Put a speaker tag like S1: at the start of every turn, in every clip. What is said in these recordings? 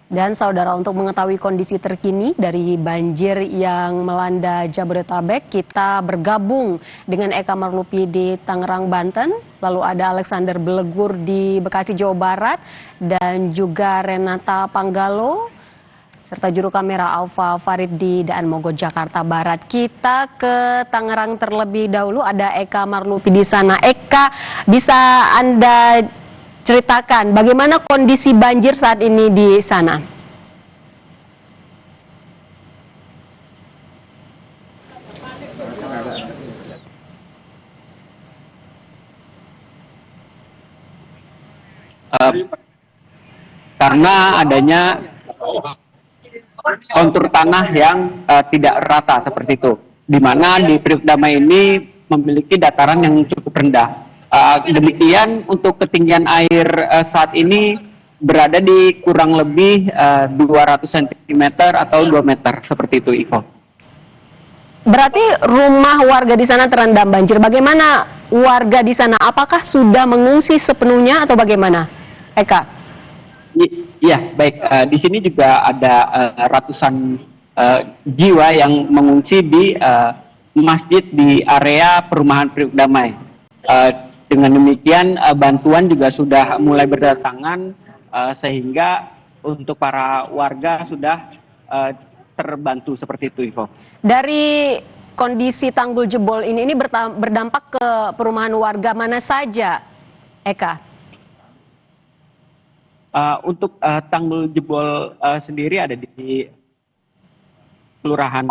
S1: Dan saudara, untuk mengetahui kondisi terkini dari banjir yang melanda Jabodetabek, kita bergabung dengan Eka Marlupi di Tangerang, Banten. Lalu ada Alexander Belegur di Bekasi, Jawa Barat, dan juga Renata Panggalo, serta juru kamera Alfa Farid di Daan Mogot, Jakarta Barat. Kita ke Tangerang terlebih dahulu, ada Eka Marlupi di sana. Eka, bisa Anda ceritakan bagaimana kondisi banjir saat ini di sana?
S2: Karena adanya kontur tanah yang tidak rata seperti itu, di mana di Priuk Damai ini memiliki dataran yang cukup rendah. Demikian untuk ketinggian air saat ini berada di kurang lebih 200 cm atau 2 meter seperti itu, Ivo.
S1: Berarti rumah warga di sana terendam banjir. Bagaimana warga di sana? Apakah sudah mengungsi sepenuhnya atau bagaimana, Eka?
S2: Iya, baik. Di sini juga ada ratusan jiwa yang mengungsi di masjid di area perumahan Priuk Damai. Dengan demikian bantuan juga sudah mulai berdatangan, sehingga untuk para warga sudah terbantu seperti itu, Ivo.
S1: Dari kondisi tanggul jebol ini berdampak ke perumahan warga mana saja, Eka?
S2: Untuk tanggul jebol sendiri ada di Kelurahan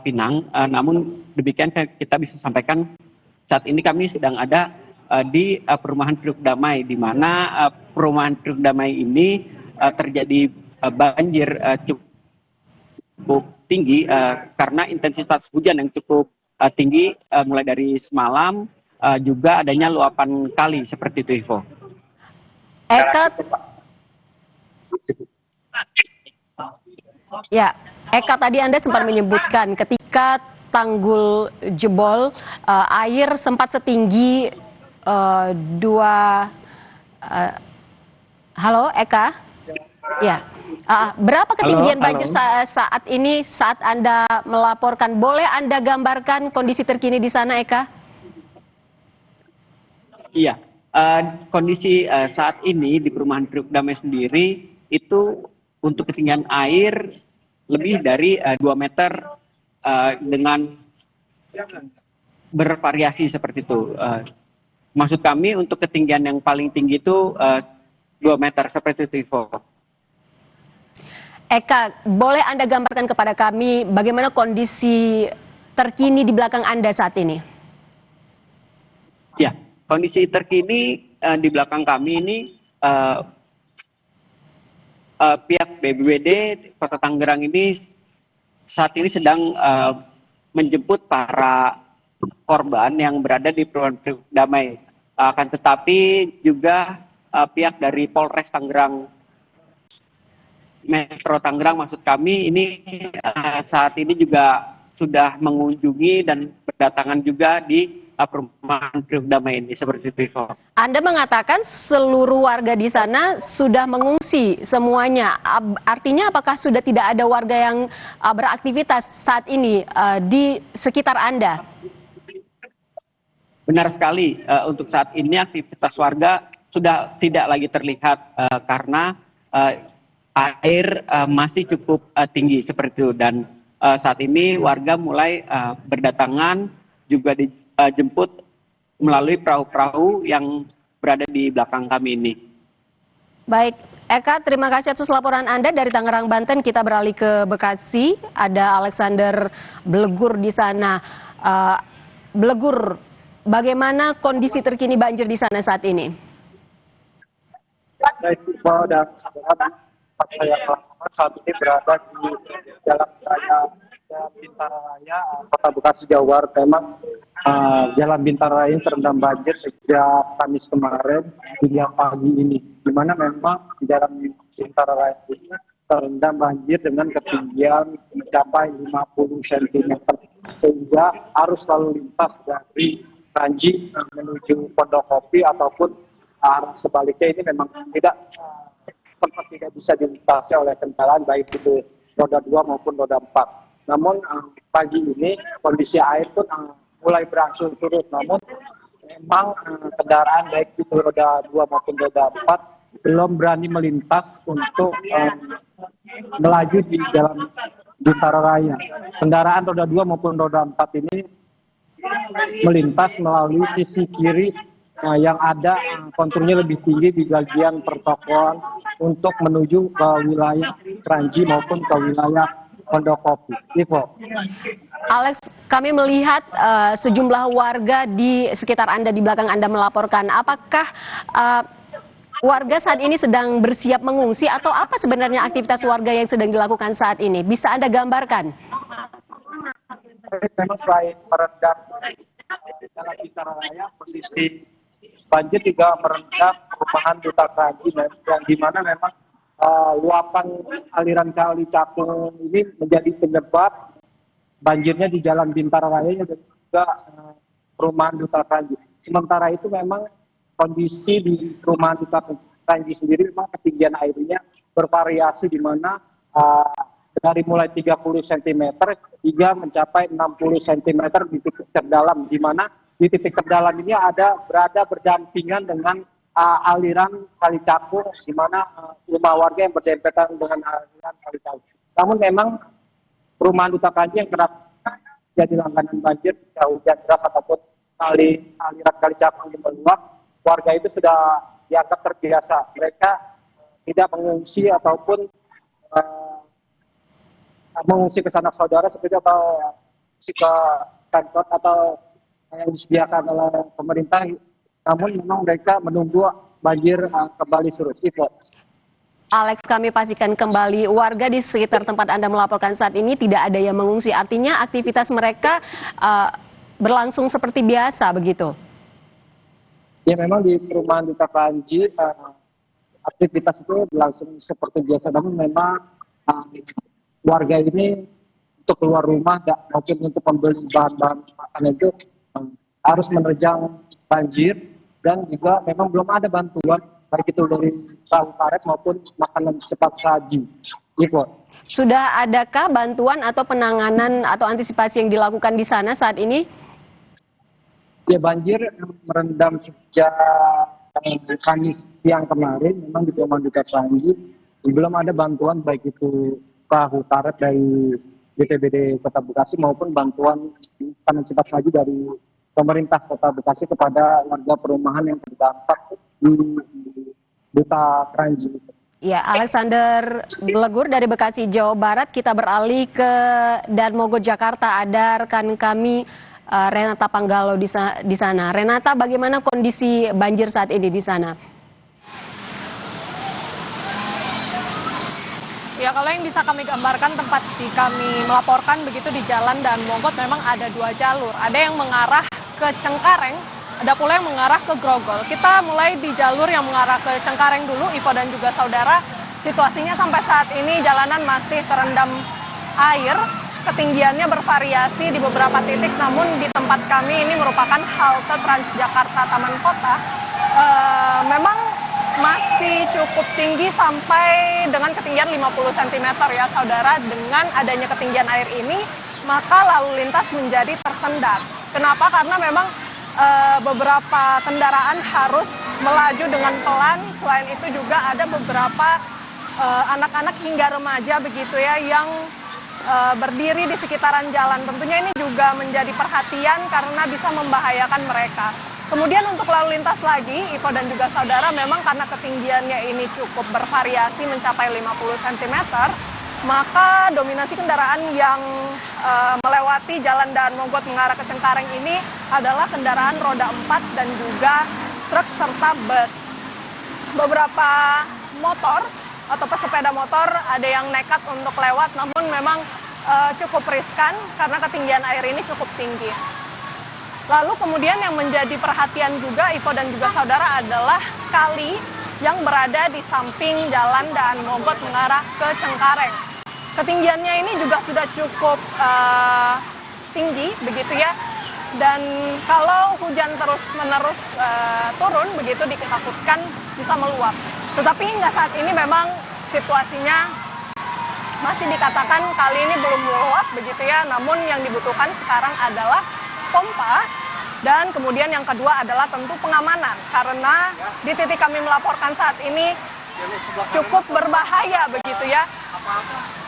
S2: Pinang, namun demikian kita bisa sampaikan saat ini kami sedang ada di perumahan Priuk Damai, di mana perumahan Priuk Damai ini terjadi banjir cukup tinggi karena intensitas hujan yang cukup tinggi mulai dari semalam, juga adanya luapan kali seperti itu, Ivo.
S1: Eka, tadi Anda sempat menyebutkan ketika tanggul jebol, air sempat setinggi halo Eka? Ya. Berapa ketinggian banjir saat ini saat Anda melaporkan? Boleh Anda gambarkan kondisi terkini di sana, Eka?
S2: Iya, kondisi saat ini di perumahan Priuk Damai sendiri itu untuk ketinggian air lebih dari 2 meter dengan bervariasi seperti itu. Maksud kami untuk ketinggian yang paling tinggi itu 2 meter seperti itu, Ivo.
S1: Eka, boleh Anda gambarkan kepada kami bagaimana kondisi terkini di belakang Anda saat ini?
S2: Ya, kondisi terkini di belakang kami ini pihak BPBD Kota Tangerang ini saat ini sedang menjemput para korban yang berada di perumahan Priuk Damai. Akan tetapi juga pihak dari Polres Tangerang, Metro Tangerang maksud kami ini saat ini juga sudah mengunjungi dan berdatangan juga di perumahan Priuk Damai ini seperti itu.
S1: Anda mengatakan seluruh warga di sana sudah mengungsi semuanya. Artinya apakah sudah tidak ada warga yang beraktivitas saat ini di sekitar Anda?
S2: Benar sekali, untuk saat ini aktivitas warga sudah tidak lagi terlihat karena air masih cukup tinggi seperti itu, dan saat ini warga mulai berdatangan juga dijemput melalui perahu-perahu yang berada di belakang kami ini.
S1: Baik, Eka, terima kasih atas laporan Anda dari Tangerang, Banten. Kita beralih ke Bekasi, ada Alexander Belegur di sana. Belegur, bagaimana kondisi terkini banjir di sana saat ini?
S3: Baik, Iqbal dan saudara, saya saat ini berada di Jalan Raya Bintara Raya, Kota Bekasi, Jawa Barat. Memang Jalan Bintara Raya terendam banjir sejak Kamis kemarin hingga pagi ini, di mana memang di Jalan Bintara Raya ini terendam banjir dengan ketinggian mencapai 50 cm, sehingga arus lalu lintas dari Ranji menuju Pondok Kopi ataupun arah sebaliknya ini memang tidak sempat tidak bisa dilintasi oleh kendaraan baik itu roda 2 maupun roda 4. Namun pagi ini kondisi air pun mulai berangsur surut. Namun memang kendaraan baik itu roda 2 maupun roda 4 belum berani melintas untuk melaju di jalan Bintara Raya. Kendaraan roda 2 maupun roda 4 ini melintas melalui sisi kiri yang ada konturnya lebih tinggi di bagian pertokoan untuk menuju ke wilayah Kranji maupun ke wilayah Pondokopi. Ivo.
S1: Alex, kami melihat sejumlah warga di sekitar Anda, di belakang Anda melaporkan. Apakah warga saat ini sedang bersiap mengungsi atau apa sebenarnya aktivitas warga yang sedang dilakukan saat ini? Bisa Anda gambarkan?
S3: Memang selain merendam jalan Bintara Raya, posisi banjir juga merendam perumahan Duta Kranji, yang di mana memang luapan aliran kali Cakung ini menjadi penyebab banjirnya di jalan Bintara Raya dan juga perumahan Duta Kranji. Sementara itu memang kondisi di perumahan Duta Kranji sendiri memang ketinggian airnya bervariasi, di mana dari mulai 30 cm hingga mencapai 60 cm di titik terdalam, di mana di titik terdalam ini berada berdampingan dengan aliran Kali Cakung, di mana rumah warga yang berdempetan dengan aliran Kali Cakung. Namun memang perumahan Duta Kranji yang kerap jadi langganan banjir jika hujan deras ataupun aliran Kali Cakung yang meluap, warga itu sudah dianggap terbiasa. Mereka tidak mengungsi ataupun mengungsi ke sanak saudara seperti atau mengungsi ke kantor atau yang disediakan oleh pemerintah. Namun memang mereka menunggu banjir kembali surut.
S1: Alex, kami pastikan kembali warga di sekitar tempat Anda melaporkan saat ini tidak ada yang mengungsi. Artinya aktivitas mereka berlangsung seperti biasa begitu?
S3: Ya, memang di perumahan Duta Kranji aktivitas itu berlangsung seperti biasa. Namun memang warga ini untuk keluar rumah maupun untuk membeli bahan-bahan makanan itu harus menerjang banjir, dan juga memang belum ada bantuan baik itu dari perahu karet maupun makanan cepat saji.
S1: Sudah adakah bantuan atau penanganan atau antisipasi yang dilakukan di sana saat ini?
S3: Ya, banjir merendam sejak Kamis siang kemarin. Memang di perumahan Duta Kranji belum ada bantuan baik itu perahu karet dari BPBD Kota Bekasi maupun bantuan makanan cepat saji dari pemerintah Kota Bekasi kepada warga perumahan yang terdampak di Duta Kranji.
S1: Ya, Alexander Belegur dari Bekasi, Jawa Barat. Kita beralih ke Darmogo, Jakarta. Ada rekan kami Renata Panggalo di sana. Renata, bagaimana kondisi banjir saat ini di sana?
S4: Ya, kalau yang bisa kami gambarkan tempat kami melaporkan begitu di Jalan Dan Mogot memang ada dua jalur. Ada yang mengarah ke Cengkareng, ada pula yang mengarah ke Grogol. Kita mulai di jalur yang mengarah ke Cengkareng dulu, Ivo dan juga saudara. Situasinya sampai saat ini jalanan masih terendam air. Ketinggiannya bervariasi di beberapa titik, namun di tempat kami ini merupakan halte Transjakarta Taman Kota. Memang masih cukup tinggi sampai dengan ketinggian 50 cm ya saudara. Dengan adanya ketinggian air ini, maka lalu lintas menjadi tersendat. Kenapa? Karena memang beberapa kendaraan harus melaju dengan pelan. Selain itu juga ada beberapa anak-anak hingga remaja begitu ya yang berdiri di sekitaran jalan. Tentunya ini juga menjadi perhatian karena bisa membahayakan mereka. Kemudian untuk lalu lintas lagi, Ivo dan juga saudara, memang karena ketinggiannya ini cukup bervariasi mencapai 50 cm, maka dominasi kendaraan yang melewati Jalan Daan Mogot mengarah ke Cengkareng ini adalah kendaraan roda 4 dan juga truk serta bus. Beberapa motor atau pesepeda motor ada yang nekat untuk lewat, namun memang cukup riskan karena ketinggian air ini cukup tinggi. Lalu kemudian yang menjadi perhatian juga Ivo dan juga saudara adalah kali yang berada di samping Jalan Daan Mogot mengarah ke Cengkareng. Ketinggiannya ini juga sudah cukup tinggi begitu ya, dan kalau hujan terus-menerus turun begitu ditakutkan bisa meluap. Tetapi hingga saat ini memang situasinya masih dikatakan kali ini belum meluap begitu ya, namun yang dibutuhkan sekarang adalah pompa dan kemudian yang kedua adalah tentu pengamanan karena di titik kami melaporkan saat ini cukup berbahaya begitu ya.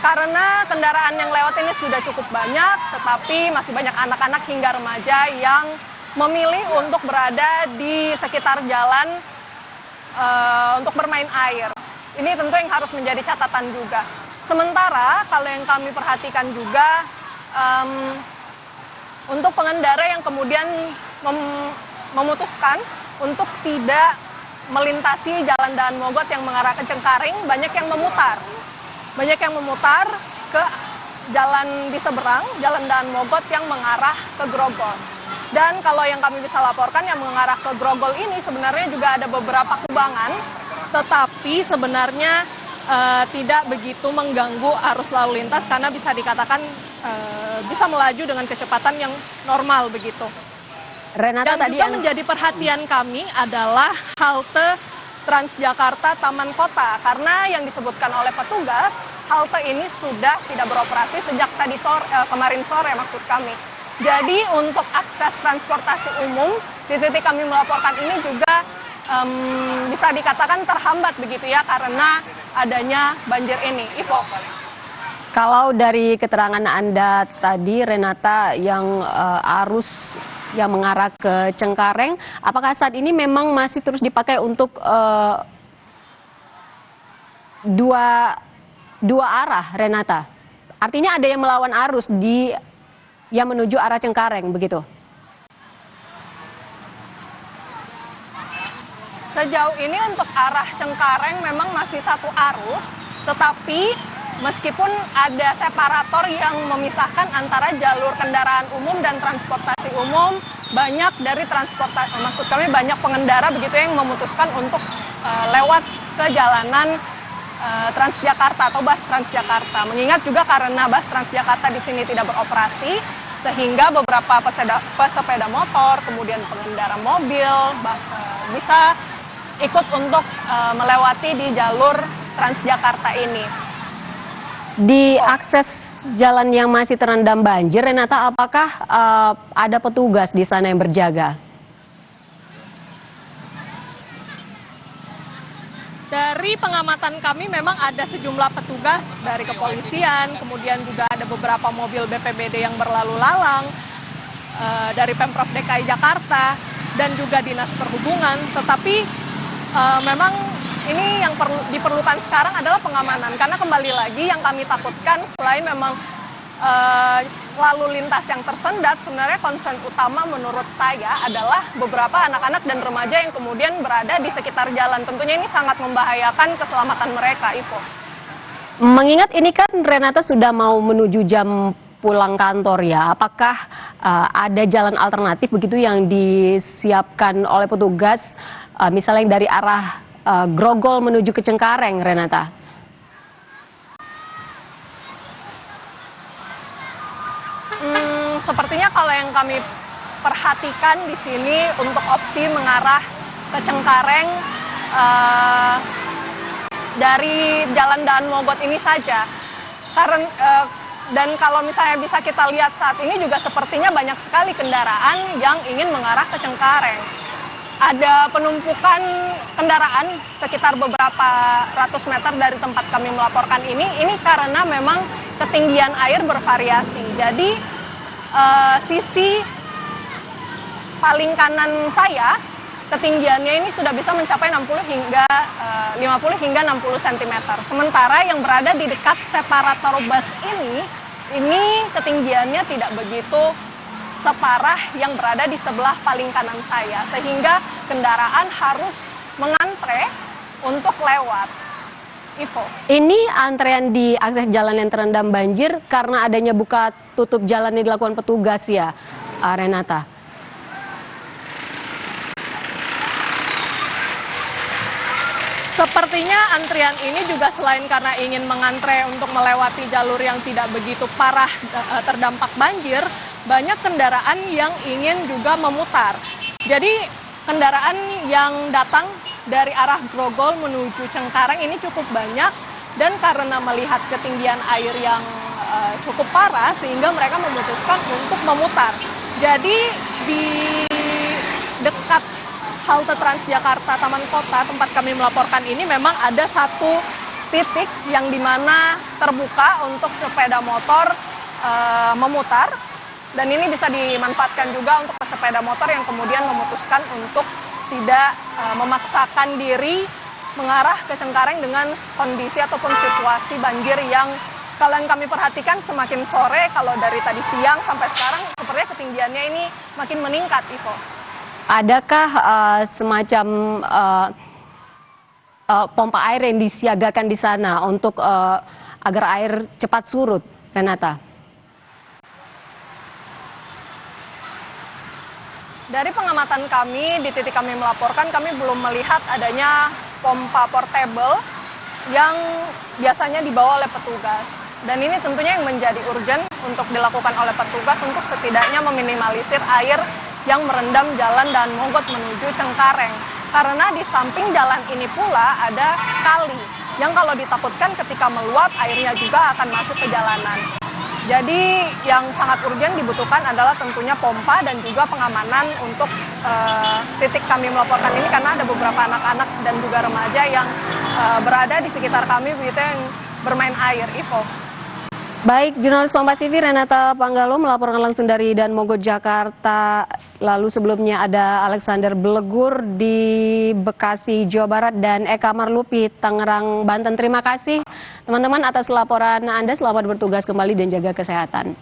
S4: Karena kendaraan yang lewat ini sudah cukup banyak, tetapi masih banyak anak-anak hingga remaja yang memilih untuk berada di sekitar jalan untuk bermain air. Ini tentu yang harus menjadi catatan juga. Sementara kalau yang kami perhatikan juga untuk pengendara yang kemudian memutuskan untuk tidak melintasi jalan Daan Mogot yang mengarah ke Cengkareng, banyak yang memutar. Banyak yang memutar ke jalan di seberang, jalan Daan Mogot yang mengarah ke Grogol. Dan kalau yang kami bisa laporkan yang mengarah ke Grogol ini sebenarnya juga ada beberapa kubangan, tetapi sebenarnya tidak begitu mengganggu arus lalu lintas karena bisa dikatakan bisa melaju dengan kecepatan yang normal begitu.
S1: Renata,
S4: Dan
S1: tadi
S4: juga menjadi perhatian kami adalah halte Transjakarta Taman Kota karena yang disebutkan oleh petugas halte ini sudah tidak beroperasi sejak kemarin sore maksud kami. Jadi untuk akses transportasi umum di titik kami melaporkan ini juga bisa dikatakan terhambat begitu ya karena adanya banjir ini. Ivo.
S1: kalau dari keterangan Anda tadi, Renata, yang arus yang mengarah ke Cengkareng, apakah saat ini memang masih terus dipakai untuk dua arah, Renata? Artinya ada yang melawan arus yang menuju arah Cengkareng, begitu?
S4: Sejauh ini untuk arah Cengkareng memang masih satu arus, tetapi meskipun ada separator yang memisahkan antara jalur kendaraan umum dan transportasi umum, banyak dari maksud kami banyak pengendara begitu yang memutuskan untuk lewat ke jalanan Transjakarta atau bus Transjakarta. Mengingat juga karena bus Transjakarta di sini tidak beroperasi, sehingga beberapa pesepeda motor, kemudian pengendara mobil bisa ikut untuk melewati di jalur Transjakarta ini.
S1: Di akses jalan yang masih terendam banjir, Renata, apakah ada petugas di sana yang berjaga?
S4: Dari pengamatan kami memang ada sejumlah petugas dari kepolisian, kemudian juga ada beberapa mobil BPBD yang berlalu lalang, dari Pemprov DKI Jakarta, dan juga Dinas Perhubungan. Tetapi memang ini yang diperlukan sekarang adalah pengamanan, karena kembali lagi yang kami takutkan selain memang lalu lintas yang tersendat, sebenarnya concern utama menurut saya adalah beberapa anak-anak dan remaja yang kemudian berada di sekitar jalan. Tentunya ini sangat membahayakan keselamatan mereka, Ivo.
S1: Mengingat ini kan Renata sudah mau menuju jam pulang kantor ya, apakah ada jalan alternatif begitu yang disiapkan oleh petugas, misalnya dari arah Grogol menuju ke Cengkareng, Renata?
S4: Sepertinya kalau yang kami perhatikan di sini untuk opsi mengarah ke Cengkareng dari Jalan Daan Mogot ini saja. Dan kalau misalnya bisa kita lihat saat ini juga sepertinya banyak sekali kendaraan yang ingin mengarah ke Cengkareng. Ada penumpukan kendaraan sekitar beberapa ratus meter dari tempat kami melaporkan ini karena memang ketinggian air bervariasi. Jadi sisi paling kanan saya ketinggiannya ini sudah bisa mencapai 50 hingga 60 cm. Sementara yang berada di dekat separator bus ini ketinggiannya tidak begitu separah yang berada di sebelah paling kanan saya, sehingga kendaraan harus mengantre untuk lewat. Ivo.
S1: Ini antrean di akses jalan yang terendam banjir karena adanya buka tutup jalan yang dilakukan petugas ya, Renata?
S4: Sepertinya antrian ini juga selain karena ingin mengantre untuk melewati jalur yang tidak begitu parah terdampak banjir, banyak kendaraan yang ingin juga memutar. Jadi kendaraan yang datang dari arah Grogol menuju Cengkareng ini cukup banyak Dan karena melihat ketinggian air yang cukup parah, sehingga mereka memutuskan untuk memutar. Jadi di dekat halte Transjakarta Taman Kota tempat kami melaporkan ini memang ada satu titik yang dimana terbuka untuk sepeda motor memutar, dan ini bisa dimanfaatkan juga untuk sepeda motor yang kemudian memutuskan untuk tidak memaksakan diri mengarah ke Cengkareng dengan kondisi ataupun situasi banjir yang kalau yang kami perhatikan semakin sore, kalau dari tadi siang sampai sekarang sepertinya ketinggiannya ini makin meningkat, Ivo.
S1: Adakah semacam pompa air yang disiagakan di sana untuk agar air cepat surut, Renata?
S4: Dari pengamatan kami, di titik kami melaporkan, kami belum melihat adanya pompa portable yang biasanya dibawa oleh petugas. Dan ini tentunya yang menjadi urgen untuk dilakukan oleh petugas untuk setidaknya meminimalisir air yang merendam jalan dan Mogot menuju Cengkareng. Karena di samping jalan ini pula ada kali yang kalau ditakutkan ketika meluap airnya juga akan masuk ke jalanan. Jadi yang sangat urgen dibutuhkan adalah tentunya pompa dan juga pengamanan untuk titik kami melaporkan ini, karena ada beberapa anak-anak dan juga remaja yang berada di sekitar kami begitu yang bermain air, Ivo.
S1: Baik, jurnalis Kompas TV Renata Panggalo melaporkan langsung dari Dan Mogot, Jakarta. Lalu sebelumnya ada Alexander Belegur di Bekasi, Jawa Barat, dan Eka Marlupi, Tangerang, Banten. Terima kasih teman-teman atas laporan Anda. Selamat bertugas kembali dan jaga kesehatan.